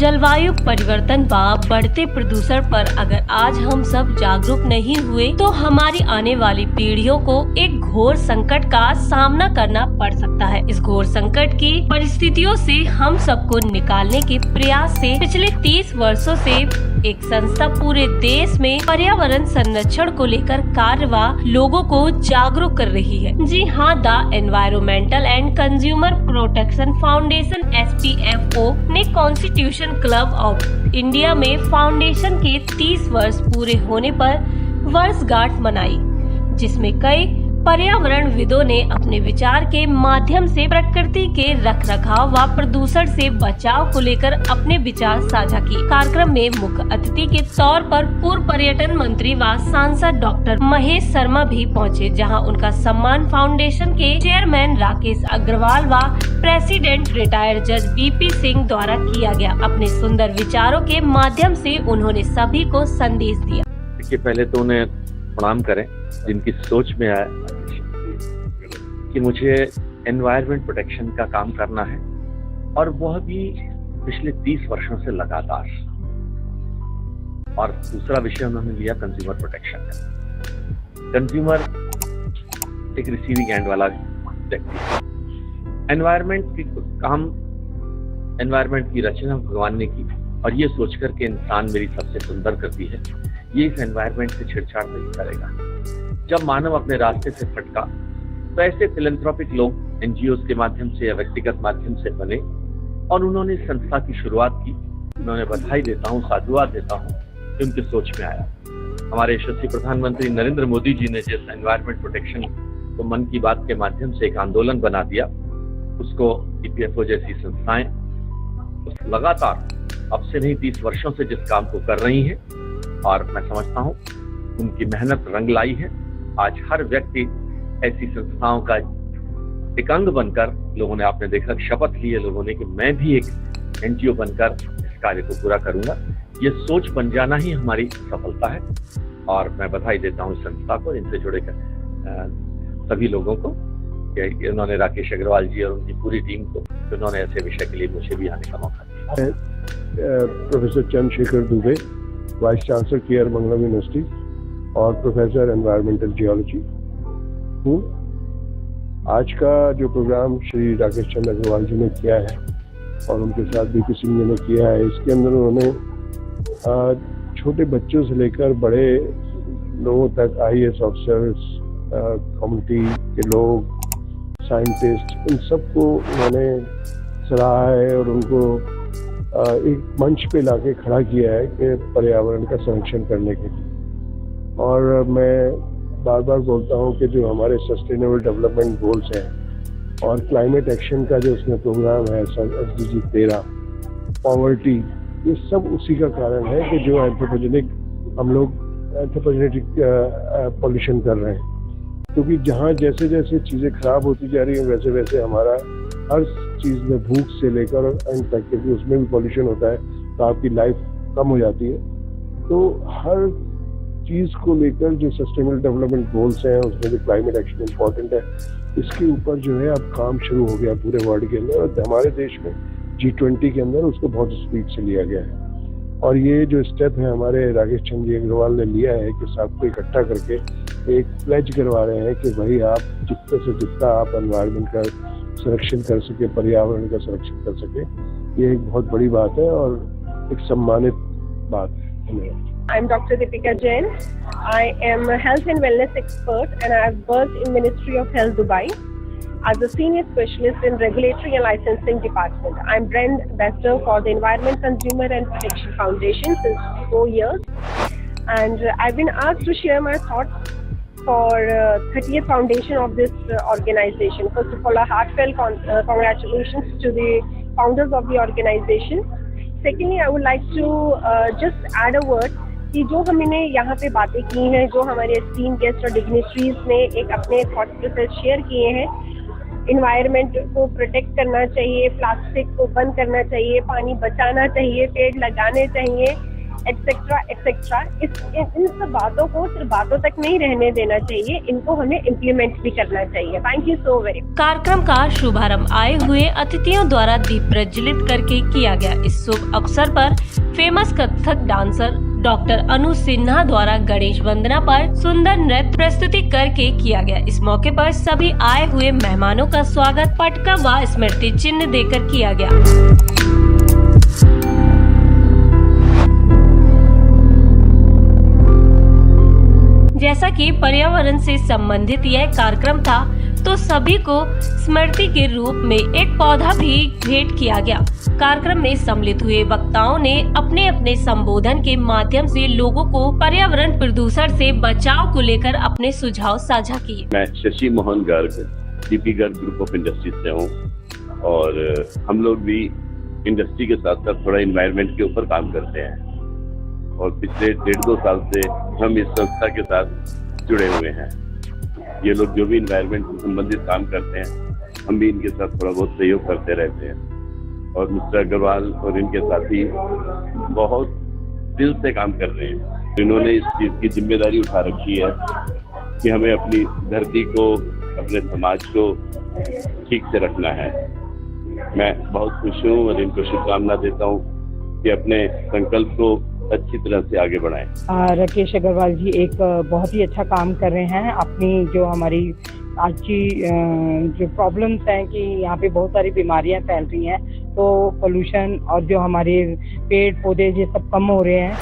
जलवायु परिवर्तन व बढ़ते प्रदूषण पर अगर आज हम सब जागरूक नहीं हुए तो हमारी आने वाली पीढ़ियों को एक घोर संकट का सामना करना पड़ सकता है। इस घोर संकट की परिस्थितियों से हम सबको निकालने के प्रयास से पिछले 30 वर्षों से एक संस्था पूरे देश में पर्यावरण संरक्षण को लेकर कार्य व लोगों को जागरूक कर रही है। जी हाँ, the environmental and consumer protection foundation (SPFO) ने कॉन्स्टिट्यूशन क्लब ऑफ इंडिया में फाउंडेशन के 30 वर्ष पूरे होने पर वर्षगांठ मनाई, जिसमें कई पर्यावरणविदों ने अपने विचार के माध्यम से प्रकृति के रखरखाव व प्रदूषण से बचाव को लेकर अपने विचार साझा किए। कार्यक्रम में मुख्य अतिथि के तौर पर पूर्व पर्यटन मंत्री व सांसद डॉक्टर महेश शर्मा भी पहुंचे, जहां उनका सम्मान फाउंडेशन के चेयरमैन राकेश अग्रवाल व प्रेसिडेंट रिटायर्ड जज BP सिंह द्वारा किया गया। अपने सुंदर विचारों के माध्यम से उन्होंने सभी को संदेश दिया। देखिए, पहले तो उन्हें प्रणाम करें जिनकी सोच में आया कि मुझे एनवायरनमेंट प्रोटेक्शन का काम करना है, और वह भी पिछले 30 वर्षों से लगातार। और दूसरा विषय उन्होंने लिया कंज्यूमर प्रोटेक्शन का। कंज्यूमर एक रिसीविंग एंड वाला व्यक्ति। एनवायरनमेंट की काम, एनवायरनमेंट की रचना भगवान ने की, और ये सोचकर के इंसान मेरी सबसे सुंदर कृति है, ये इस एनवायरनमेंट से छेड़छाड़ नहीं करेगा। जब मानव अपने रास्ते से भटका तो ऐसे फिलैंथ्रोपिक लोग NGOs के माध्यम से या व्यक्तिगत माध्यम से बने, और उन्होंने इस संस्था की शुरुआत की। उन्होंने बधाई देता हूँ, साधुवाद देता हूँ कि उनकी सोच में आया। हमारे यशस्वी प्रधानमंत्री नरेंद्र मोदी जी ने जिस एनवायरनमेंट प्रोटेक्शन को मन की बात के माध्यम से एक आंदोलन बना दिया, उसको EPFO जैसी संस्थाएं लगातार अब से नहीं 30 वर्षों से जिस काम को कर रही हैं, और मैं समझता हूँ उनकी मेहनत रंग लाई है। आज हर व्यक्ति ऐसी संस्थाओं का एक अंग बनकर, लोगों ने, आपने देखा, शपथ ली है लोगों ने कि मैं भी एक NGO बनकर इस कार्य को पूरा करूंगा। ये सोच बन जाना ही हमारी सफलता है, और मैं बधाई देता हूँ इस संस्था को, इनसे जुड़े सभी लोगों को, कि उन्होंने, राकेश अग्रवाल जी और उनकी पूरी टीम को, उन्होंने ऐसे विषय के लिए मुझे भी आने का मौका दिया। Professor Chandrashekhar Dubey, vice chancellor K R Mangalam university और प्रोफेसर एनवायरमेंटल जियोलॉजी हूँ। आज का जो प्रोग्राम श्री राकेश चंद्र अग्रवाल जी ने किया है और उनके साथ BP सिंह जी ने किया है, इसके अंदर उन्होंने छोटे बच्चों से लेकर बड़े लोगों तक, IAS ऑफिसर्स, कम्युनिटी के लोग, साइंटिस्ट, इन सबको उन्होंने सराहा है और उनको एक मंच पे लाके खड़ा किया है कि पर्यावरण का संरक्षण करने के लिए। और मैं बार बार बोलता हूँ कि जो हमारे सस्टेनेबल डेवलपमेंट गोल्स हैं और क्लाइमेट एक्शन का जो उसमें प्रोग्राम है, SDG 13, पॉवर्टी, ये सब उसी का कारण है कि जो एंथ्रोपोजेनिक, हम लोग एंथ्रोपोजेनिक पॉल्यूशन कर रहे हैं। क्योंकि जहाँ जैसे जैसे चीज़ें खराब होती जा रही हैं, वैसे वैसे हमारा हर चीज़ में, भूख से लेकर और एंड तक, क्योंकि उसमें भी पॉल्यूशन होता है तो आपकी लाइफ कम हो जाती है। तो हर चीज़ को लेकर जो सस्टेनेबल डेवलपमेंट गोल्स हैं, उसमें जो क्लाइमेट एक्शन इम्पॉर्टेंट है, इसके ऊपर जो है अब काम शुरू हो गया पूरे वर्ल्ड के अंदर, और हमारे देश में G20 के अंदर उसको बहुत स्पीड से लिया गया है। और ये जो स्टेप है हमारे राकेश चंद्र अग्रवाल ने लिया है कि सबको इकट्ठा करके एक प्लेज करवा रहे हैं कि भाई आप जितना से जितना आप एनवायरनमेंट का संरक्षण कर सके, पर्यावरण का संरक्षण कर सके, ये एक बहुत बड़ी बात है और एक सम्मानित बात है। धन्यवाद। I'm Dr. Deepika Jain. I am a health and wellness expert, and I have worked in Ministry of Health, Dubai, as a senior specialist in regulatory and licensing department. I'm brand ambassador for the Environment Consumer and Protection Foundation since 4 years, and I've been asked to share my thoughts for 30th foundation of this organization. First of all, a heartfelt congratulations to the founders of the organization. Secondly, I would like to just add a word कि जो हमने यहाँ पे बातें की हैं, जो हमारे एस्टीम गेस्ट और डिग्निटरीज ने एक अपने थॉट प्रोसेस शेयर किए हैं, इन्वायरमेंट को प्रोटेक्ट करना चाहिए, प्लास्टिक को बंद करना चाहिए, पानी बचाना चाहिए, पेड़ लगाने चाहिए, एक्सेट्रा एक्सेट्रा। इन सब बातों को सिर्फ बातों तक नहीं रहने देना चाहिए, इनको हमें इम्प्लीमेंट भी करना चाहिए। Thank you so very much. कार्यक्रम का शुभारंभ आए हुए अतिथियों द्वारा दीप प्रज्वलित करके किया गया। इस शुभ अवसर पर फेमस कथक डांसर डॉक्टर अनु सिन्हा द्वारा गणेश वंदना पर सुंदर नृत्य प्रस्तुति करके किया गया। इस मौके पर सभी आए हुए मेहमानों का स्वागत पटका व स्मृति चिन्ह देकर किया गया। जैसा कि पर्यावरण से संबंधित यह कार्यक्रम था, तो सभी को स्मृति के रूप में एक पौधा भी भेंट किया गया। कार्यक्रम में सम्मिलित हुए वक्ताओं ने अपने अपने संबोधन के माध्यम से लोगों को पर्यावरण प्रदूषण से बचाव को लेकर अपने सुझाव साझा किए। मैं Shashi Mohan Garg DP Garg group of industries से हूँ और हम लोग भी इंडस्ट्री के साथ साथ थोड़ा एनवायरनमेंट के ऊपर काम करते हैं और पिछले 1.5-2 साल से हम इस संस्था के साथ जुड़े हुए हैं। ये लोग जो भी एनवायरनमेंट से संबंधित काम करते हैं, हम भी इनके साथ थोड़ा बहुत सहयोग करते रहते हैं और मिस्टर अग्रवाल और इनके साथी बहुत दिल से काम कर रहे हैं। इन्होंने इस चीज़ की जिम्मेदारी उठा रखी है कि हमें अपनी धरती को, अपने समाज को ठीक से रखना है। मैं बहुत खुश हूँ और इनको शुभकामना देता हूँ कि अपने संकल्प को अच्छी तरह से आगे बढ़ाएं। राकेश अग्रवाल जी एक बहुत ही अच्छा काम कर रहे हैं। अपनी जो हमारी आज की जो प्रॉब्लम्स हैं कि यहाँ पे बहुत सारी बीमारियाँ फैल रही हैं, तो पोल्यूशन और जो हमारे पेड़ पौधे ये सब कम हो रहे हैं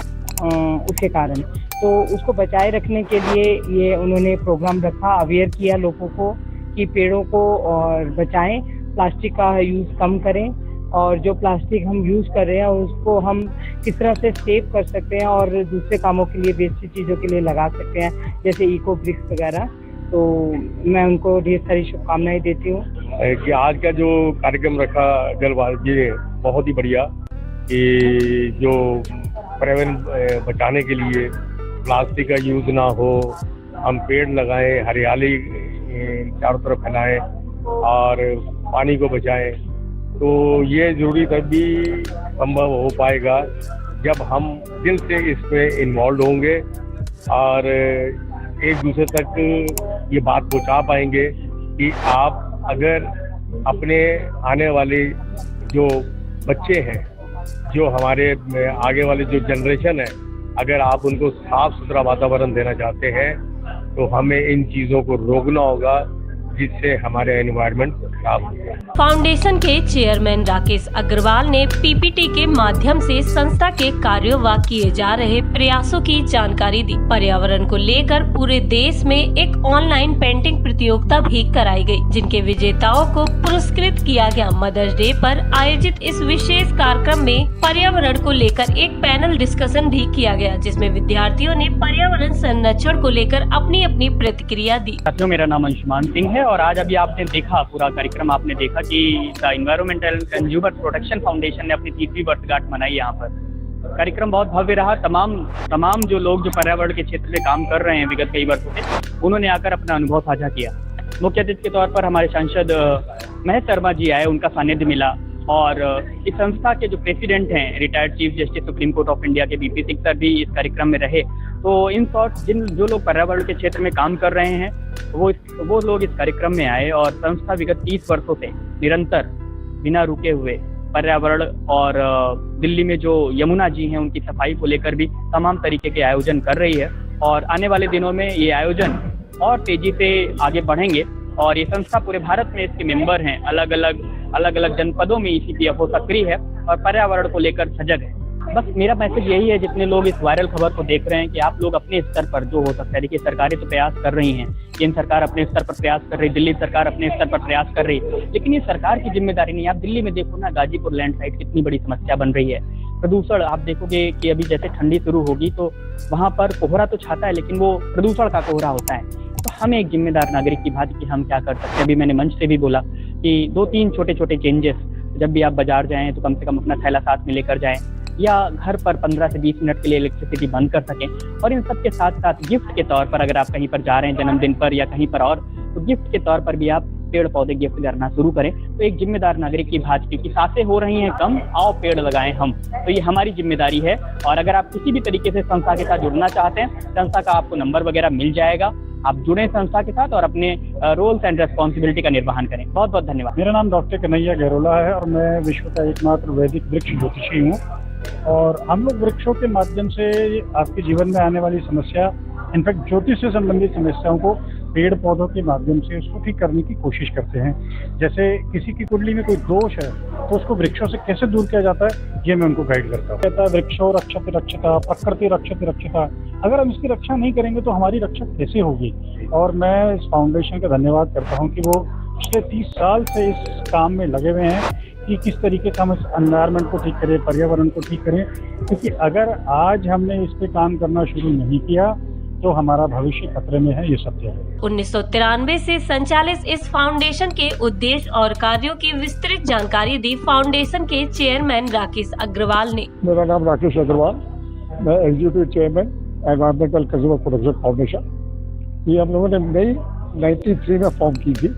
उसके कारण, तो उसको बचाए रखने के लिए ये उन्होंने प्रोग्राम रखा, अवेयर किया लोगों को कि पेड़ों को और बचाएं, प्लास्टिक का यूज़ कम करें और जो प्लास्टिक हम यूज़ कर रहे हैं उसको हम किस तरह से सेव कर सकते हैं और दूसरे कामों के लिए, बेसिक चीज़ों के लिए लगा सकते हैं, जैसे इको ब्रिक्स वगैरह। तो मैं उनको ढेर सारी शुभकामनाएं देती हूँ कि आज का जो कार्यक्रम रखा अग्रवाल जी ने, बहुत ही बढ़िया, कि जो पर्यावरण बचाने के लिए प्लास्टिक का यूज़ ना हो, हम पेड़ लगाएं, हरियाली चारों तरफ फैलाएं और पानी को बचाएं। तो ये जरूरी तभी संभव हो पाएगा जब हम दिल से इसमें इन्वॉल्व होंगे और एक दूसरे तक ये बात पहुंचा पाएंगे कि आप अगर अपने आने वाले जो बच्चे हैं, जो हमारे आगे वाले जो जनरेशन है, अगर आप उनको साफ सुथरा वातावरण देना चाहते हैं तो हमें इन चीज़ों को रोकना होगा जिससे हमारे एनवायरनमेंट खराब हो जाए। फाउंडेशन के चेयरमैन राकेश अग्रवाल ने पीपीटी के माध्यम से संस्था के कार्यों व किए जा रहे प्रयासों की जानकारी दी। पर्यावरण को लेकर पूरे देश में एक ऑनलाइन पेंटिंग प्रतियोगिता भी कराई गई, जिनके विजेताओं को पुरस्कृत किया गया। मदर्स डे पर आयोजित इस विशेष कार्यक्रम में पर्यावरण को लेकर एक पैनल डिस्कशन भी किया गया, जिसमें विद्यार्थियों ने पर्यावरण संरक्षण को लेकर अपनी अपनी प्रतिक्रिया दी। साथियों, मेरा नाम अंशुमान सिंह है और आज अभी आपने देखा, पूरा कार्यक्रम आपने देखा कि the environmental consumer protection foundation ने अपनी 30वीं वर्षगांठ मनाई। यहाँ पर कार्यक्रम बहुत भव्य रहा। तमाम जो लोग जो पर्यावरण के क्षेत्र में काम कर रहे हैं विगत कई वर्षों से, उन्होंने आकर अपना अनुभव साझा किया। मुख्य अतिथि के तौर पर हमारे सांसद महेश शर्मा जी आए, उनका सानिध्य मिला और इस संस्था के जो प्रेसिडेंट हैं, retired chief justice supreme court of India के बीपी सिंह सर भी इस कार्यक्रम में रहे। तो इन शॉर्ट जो लोग पर्यावरण के क्षेत्र में काम कर रहे हैं वो लोग इस कार्यक्रम में आए और संस्था विगत 30 वर्षों से निरंतर बिना रुके हुए पर्यावरण और दिल्ली में जो यमुना जी हैं उनकी सफाई को लेकर भी तमाम तरीके के आयोजन कर रही है और आने वाले दिनों में ये आयोजन और तेजी से आगे बढ़ेंगे और ये संस्था पूरे भारत में इसके मेंबर हैं, अलग अलग जनपदों में ECPFO सक्रिय है और पर्यावरण को लेकर सजग है। बस मेरा मैसेज यही है, जितने लोग इस वायरल खबर को देख रहे हैं, कि आप लोग अपने स्तर पर जो हो सकता है, देखिए सरकारें तो प्रयास कर रही हैं, केंद्र सरकार अपने स्तर पर प्रयास कर रही, दिल्ली सरकार अपने स्तर पर प्रयास कर रही, लेकिन ये सरकार की जिम्मेदारी नहीं है। आप दिल्ली में देखो ना, गाजीपुर लैंडस्लाइड कितनी बड़ी समस्या बन रही है। प्रदूषण आप देखोगे कि अभी जैसे ठंडी शुरू होगी तो वहाँ पर कोहरा तो छाता है, लेकिन वो प्रदूषण का कोहरा होता है। तो हमें एक जिम्मेदार नागरिक की भांति कि हम क्या कर सकते हैं। अभी मैंने मंच से भी बोला कि 2-3 छोटे चेंजेस, जब भी आप बाजार जाएं तो कम से कम अपना थैला साथ में लेकर जाएं या घर पर 15 से 20 मिनट के लिए इलेक्ट्रिसिटी बंद कर सकें। और इन सब के साथ साथ गिफ्ट के तौर पर अगर आप कहीं पर जा रहे हैं जन्मदिन पर या कहीं पर और, तो गिफ्ट के तौर पर भी आप पेड़ पौधे गिफ्ट करना शुरू करें। तो एक जिम्मेदार नागरिक की भांति की सांसें हो रही हैं कम, आओ पेड़ लगाएं हम, तो ये हमारी जिम्मेदारी है। और अगर आप किसी भी तरीके से संस्था के साथ जुड़ना चाहते हैं, संस्था का आपको नंबर वगैरह मिल जाएगा, आप जुड़ें संस्था के साथ और अपने रोल्स एंड रेस्पॉन्सिबिलिटी का निर्वहन करें। बहुत बहुत धन्यवाद। मेरा नाम डॉक्टर कन्हैया गहरोला है और मैं विश्व का एकमात्र वैदिक वृक्ष ज्योतिषी हूँ। और हम लोग वृक्षों के माध्यम से आपके जीवन में आने वाली समस्या, इनफैक्ट ज्योतिष से संबंधित समस्याओं को पेड़ पौधों के माध्यम से उसको ठीक करने की कोशिश करते हैं। जैसे किसी की कुंडली में कोई दोष है तो उसको वृक्षों से कैसे दूर किया जाता है, ये मैं उनको गाइड करता हूँ। कहता है वृक्षो रक्षते रक्षिता, प्रकृति रक्षते रक्षिता। अगर हम इसकी रक्षा नहीं करेंगे तो हमारी रक्षा कैसे होगी। और मैं इस फाउंडेशन का धन्यवाद करता हूँ कि वो पिछले 30 साल से इस काम में लगे हुए हैं कि किस तरीके से हम इस एनवायरनमेंट को ठीक करें, पर्यावरण को ठीक करें। क्योंकि अगर आज हमने इस पे काम करना शुरू नहीं किया तो हमारा भविष्य खतरे में है, ये सत्य है। 1993 से संचालित इस फाउंडेशन के उद्देश्य और कार्यों की विस्तृत जानकारी दी फाउंडेशन के चेयरमैन राकेश अग्रवाल ने। मेरा नाम राकेश अग्रवाल, मैं executive chairman environmental consumer protection foundation. ये हम लोगों ने मई 93 में फॉर्म की थी।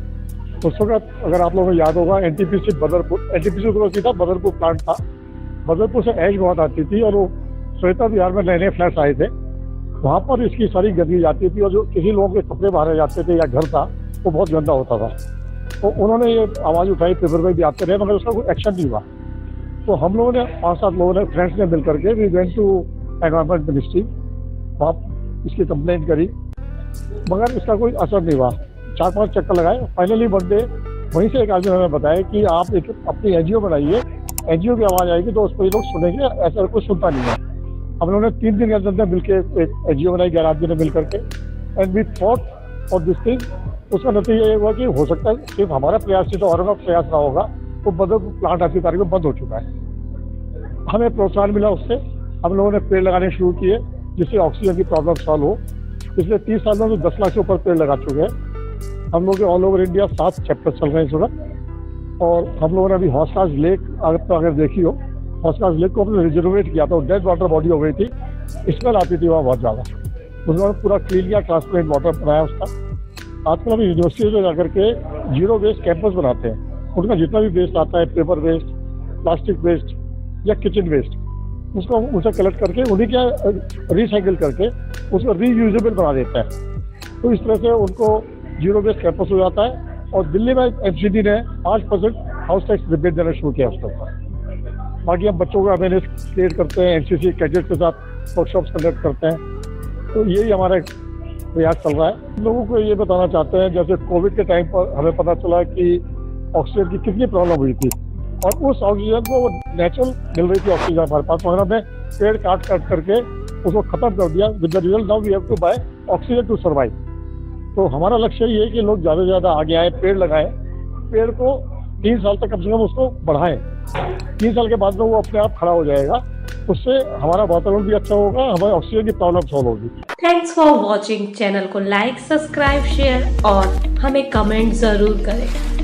उस वक्त अगर आप लोगों को याद होगा एनटीपीसी बदरपुर, एनटीपीसी था बदरपुर प्लांट था। बदरपुर से एज बहुत आती थी और वो श्वेता विहार में नए नए फ्लैट्स आए थे, वहाँ पर इसकी सारी गंदगी जाती थी और जो किसी लोगों के कपड़े बाहर जाते थे या घर था वो बहुत गंदा होता था। तो उन्होंने ये आवाज़ उठाई, पेपर में भी आते रहे, मगर उसका कोई एक्शन नहीं हुआ। तो हम लोगों ने 5-7 लोगों ने फ्रेंड्स ने मिल करके we went to environment ministry, वहाँ इसकी कंप्लेंट करी, मगर इसका कोई असर नहीं हुआ। 4-5 चक्कर लगाए, फाइनली वन डे वहीं से एक आदमी ने हमें बताया कि आप एक अपनी एनजीओ बनाइए, एनजीओ की आवाज़ आएगी तो उसको ये लोग सुनेंगे, ऐसा कुछ सुनता नहीं है। हम लोगों ने 3 दिन के अंदर मिलकर एक एनजीओ बनाई, 11 आदमी ने मिल करके, and we thought for this thing. उसका नतीजा ये हुआ कि हो सकता है सिर्फ हमारा प्रयास से तो और का प्रयास ना होगा, तो बदरपुर प्लांट आज की तारीख में बंद हो चुका है। हमें प्रोत्साहन मिला उससे, हम लोगों ने पेड़ लगाने शुरू किए जिससे ऑक्सीजन की प्रॉब्लम सॉल्व हो। पिछले 30 सालों में 10 लाख से ऊपर पेड़ लगा चुके हैं। हम लोग ऑल ओवर इंडिया 7 चैप्टर चल रहे हैं इस वक्त। और हम लोगों ने अभी हौसखास लेक अगर देखी हो, हौसखास लेक को हमने रिजर्वेट किया था, डेड वाटर बॉडी हो गई थी, स्मेल आती थी वहाँ बहुत ज़्यादा। उसमें पूरा क्लीन किया, ट्रांसपेरेंट वाटर बनाया उसका। आजकल हम यूनिवर्सिटी में जाकर के जीरो वेस्ट कैंपस बनाते हैं। उनका जितना भी वेस्ट आता है, पेपर वेस्ट, प्लास्टिक वेस्ट या किचन वेस्ट, उसको उनसे कलेक्ट करके उन्हीं क्या रिसाइकिल करके उसको रीयूजेबल बना देता है। तो इस तरह से उनको जीरो वेस्ट कैंपस हो जाता है। और दिल्ली में एमसीडी ने 5% हाउस टैक्स रिबेट देना शुरू किया उसके ऊपर। बाकी हम बच्चों को अवेयरनेस क्रिएट करते हैं, एनसीसी कैडेट के साथ वर्कशॉप्स कंडक्ट करते हैं। तो यही हमारा प्रयास चल रहा है। लोगों को ये बताना चाहते हैं, जैसे कोविड के टाइम पर हमें पता चला कि ऑक्सीजन की कितनी प्रॉब्लम हुई थी और उस ऑक्सीजन को वो नेचुरल मिल रही थी ऑक्सीजन हमारे पास, मगर हमने पेड़ काट करके उसको खत्म कर दिया। With the result now we have to buy oxygen to survive. तो हमारा लक्ष्य ये है कि लोग ज़्यादा से ज़्यादा आगे आए, पेड़ लगाएं, पेड़ को 3 साल तक कम से कम उसको बढ़ाएं। 3 साल के बाद में वो अपने आप खड़ा हो जाएगा, उससे हमारा वातावरण भी अच्छा होगा, हमारे ऑक्सीजन की प्रॉब्लम सॉल्व होगी। Thanks for watching. चैनल को लाइक, सब्सक्राइब, शेयर और हमें कमेंट जरूर करें।